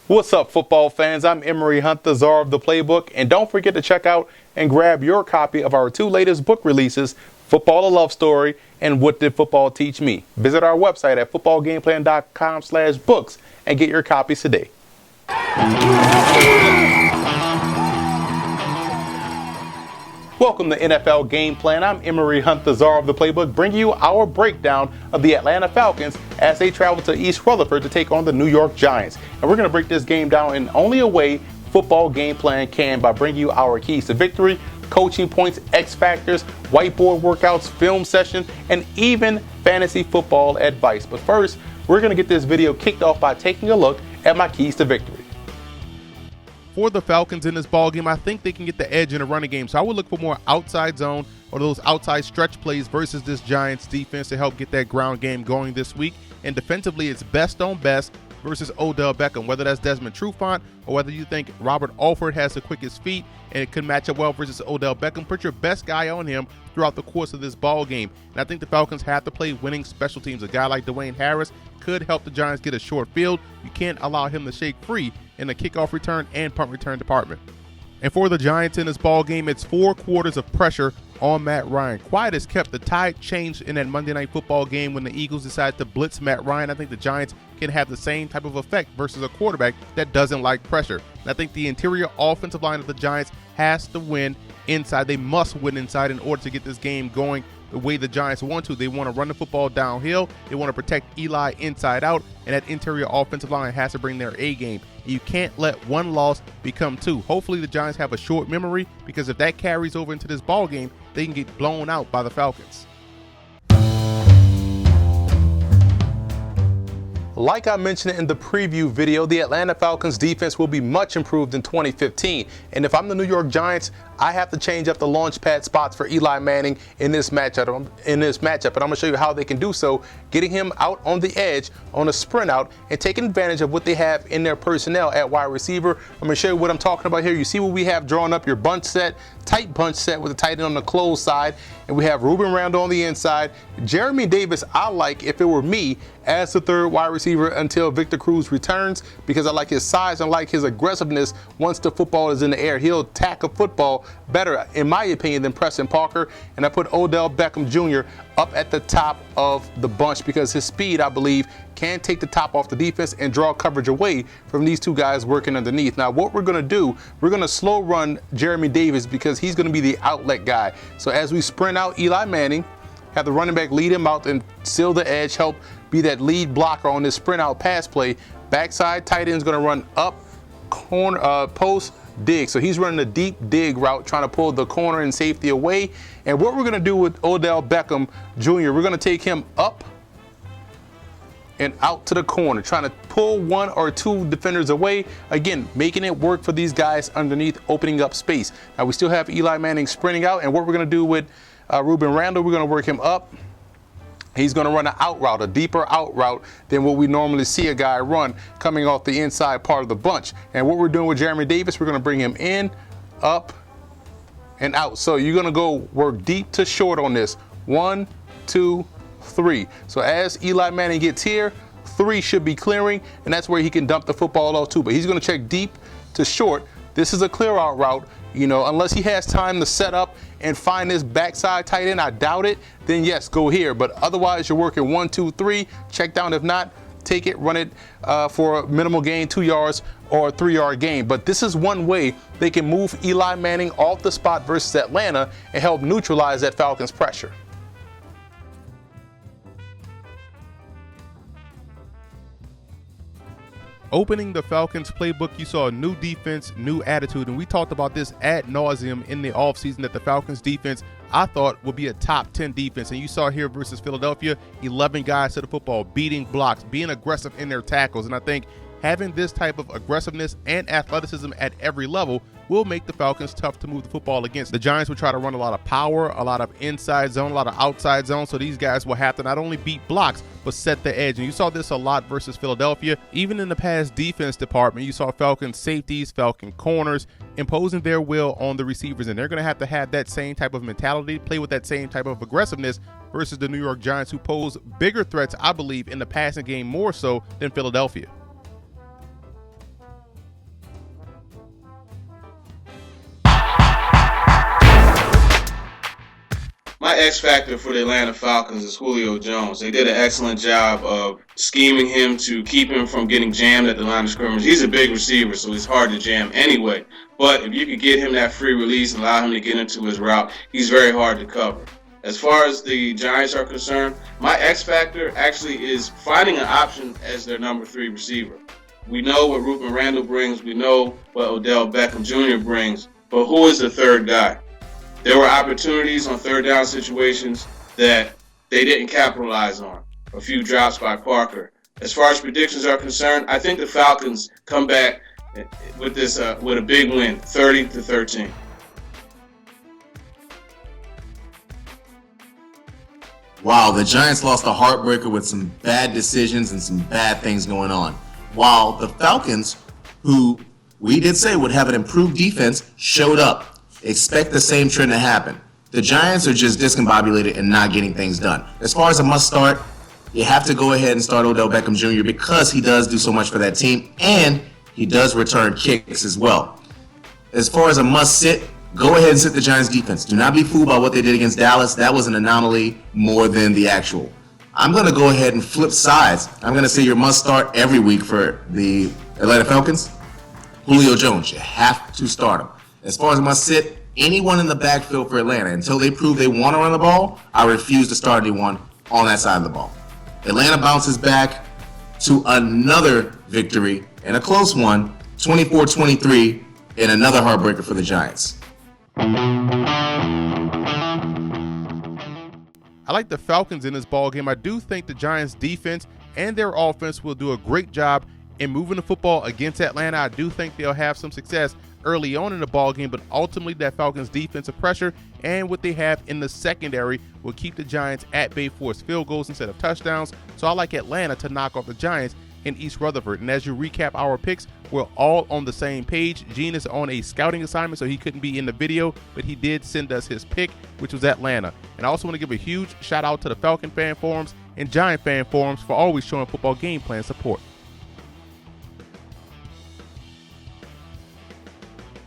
What's up, football fans? I'm Emory Hunt, the czar of the playbook, and don't forget to check out and grab your copy of our two latest book releases, Football: A Love Story and What Did Football Teach Me? Visit our website at footballgameplan.com/books and get your copies today. Welcome to NFL Game Plan. I'm Emory Hunt, the czar of the playbook, bringing you our breakdown of the Atlanta Falcons as they travel to East Rutherford to take on the New York Giants. And we're going to break this game down in only a way Football Game Plan can, by bringing you our keys to victory, coaching points, X factors, whiteboard workouts, film session, and even fantasy football advice. But first, we're going to get this video kicked off by taking a look at my keys to victory. For the Falcons in this ball game, I think they can get the edge in a running game. So I would look for more outside zone or those outside stretch plays versus this Giants defense to help get that ground game going this week. And defensively, it's best on best versus Odell Beckham, whether that's Desmond Trufant or whether you think Robert Alford has the quickest feet and it could match up well versus Odell Beckham. Put your best guy on him throughout the course of this ball game. And I think the Falcons have to play winning special teams. A guy like Dwayne Harris could help the Giants get a short field. You can't allow him to shake free in the kickoff return and punt return department. And for the Giants in this ball game, it's 4 quarters of pressure on Matt Ryan. Quiet as kept. The tide changed in that Monday Night Football game when the Eagles decided to blitz Matt Ryan. I think the Giants can have the same type of effect versus a quarterback that doesn't like pressure. And I think the interior offensive line of the Giants has to win inside. They must win inside in order to get this game going the way the Giants want to. They want to run the football downhill. They want to protect Eli inside out, and that interior offensive line has to bring their A game. You can't let one loss become 2. Hopefully the Giants have a short memory, because if that carries over into this ball game, they can get blown out by the Falcons. Like I mentioned in the preview video, the Atlanta Falcons defense will be much improved in 2015. And if I'm the New York Giants, I have to change up the launch pad spots for Eli Manning in this matchup. And I'm going to show you how they can do so, getting him out on the edge on a sprint out and taking advantage of what they have in their personnel at wide receiver. I'm going to show you what I'm talking about here. You see what we have drawn up, your bunch set, tight bunch set with the tight end on the closed side. And we have Ruben Randle on the inside. Jeremy Davis, I like, if it were me, as the third wide receiver until Victor Cruz returns, because I like his size and I like his aggressiveness once the football is in the air. He'll tackle football better, in my opinion, than Preston Parker. And I put Odell Beckham Jr. up at the top of the bunch because his speed, I believe, can take the top off the defense and draw coverage away from these two guys working underneath. Now, what we're going to do, we're going to slow run Jeremy Davis because he's going to be the outlet guy. So as we sprint out Eli Manning, have the running back lead him out and seal the edge, help be that lead blocker on this sprint out pass play. Backside tight end is going to run up, corner, post, dig. So he's running a deep dig route, trying to pull the corner and safety away. And what we're going to do with Odell Beckham Jr., we're going to take him up and out to the corner, trying to pull 1 or 2 defenders away. Again, making it work for these guys underneath, opening up space. Now, we still have Eli Manning sprinting out, and what we're going to do with Ruben Randle, we're going to work him up. He's going to run an out route, a deeper out route than what we normally see a guy run coming off the inside part of the bunch. And what we're doing with Jeremy Davis, we're going to bring him in, up, and out. So you're going to go work deep to short on this. 1, 2, 3. So as Eli Manning gets here, 3 should be clearing, and that's where he can dump the football off too. But he's going to check deep to short. This is a clear out route. You know, unless he has time to set up and find this backside tight end, I doubt it, then yes, go here. But otherwise, you're working 1, 2, 3, check down. If not, take it, run it for a minimal gain, 2 yards or a 3-yard gain. But this is one way they can move Eli Manning off the spot versus Atlanta and help neutralize that Falcons pressure. Opening the Falcons playbook, you saw a new defense, new attitude, and we talked about this ad nauseum in the offseason that the Falcons defense, I thought, would be a top 10 defense. And you saw here versus Philadelphia, 11 guys to the football, beating blocks, being aggressive in their tackles. And I think having this type of aggressiveness and athleticism at every level will make the Falcons tough to move the football against. The Giants will try to run a lot of power, a lot of inside zone, a lot of outside zone, so these guys will have to not only beat blocks, but set the edge. And you saw this a lot versus Philadelphia. Even in the pass defense department, you saw Falcon safeties, Falcon corners imposing their will on the receivers, and they're going to have that same type of mentality, play with that same type of aggressiveness versus the New York Giants, who pose bigger threats, I believe, in the passing game more so than Philadelphia. my X factor for the Atlanta Falcons is Julio Jones. They did an excellent job of scheming him to keep him from getting jammed at the line of scrimmage. He's a big receiver, so he's hard to jam anyway. But if you could get him that free release and allow him to get into his route, he's very hard to cover. As far as the Giants are concerned, my X factor actually is finding an option as their number 3 receiver. We know what Reuben Randall brings. We know what Odell Beckham Jr. brings. But who is the third guy? There were opportunities on third down situations that they didn't capitalize on. A few drops by Parker. As far as predictions are concerned, I think the Falcons come back with this with a big win, 30-13. Wow, the Giants lost a heartbreaker with some bad decisions and some bad things going on. While the Falcons, who we did say would have an improved defense, showed up. Expect the same trend to happen. The Giants are just discombobulated and not getting things done. As far as a must start, you have to go ahead and start Odell Beckham Jr. because he does do so much for that team and he does return kicks as well. As far as a must sit, go ahead and sit the Giants defense. Do not be fooled by what they did against Dallas. That was an anomaly more than the actual. I'm going to go ahead and flip sides. I'm going to say your must start every week for the Atlanta Falcons, Julio Jones. You have to start him. As far as must sit, anyone in the backfield for Atlanta, until they prove they want to run the ball, I refuse to start anyone on that side of the ball. Atlanta bounces back to another victory, and a close one, 24-23, and another heartbreaker for the Giants. I like the Falcons in this ball game. I do think the Giants defense and their offense will do a great job in moving the football against Atlanta. I do think they'll have some success early on in the ball game, but ultimately that Falcons defensive pressure and what they have in the secondary will keep the Giants at bay, force field goals instead of touchdowns. So I like Atlanta to knock off the Giants in East Rutherford. And as you recap our picks, we're all on the same page. Gene is on a scouting assignment, so he couldn't be in the video, but he did send us his pick, which was Atlanta. And I also want to give a huge shout out to the Falcon fan forums and Giant fan forums for always showing football game plan support.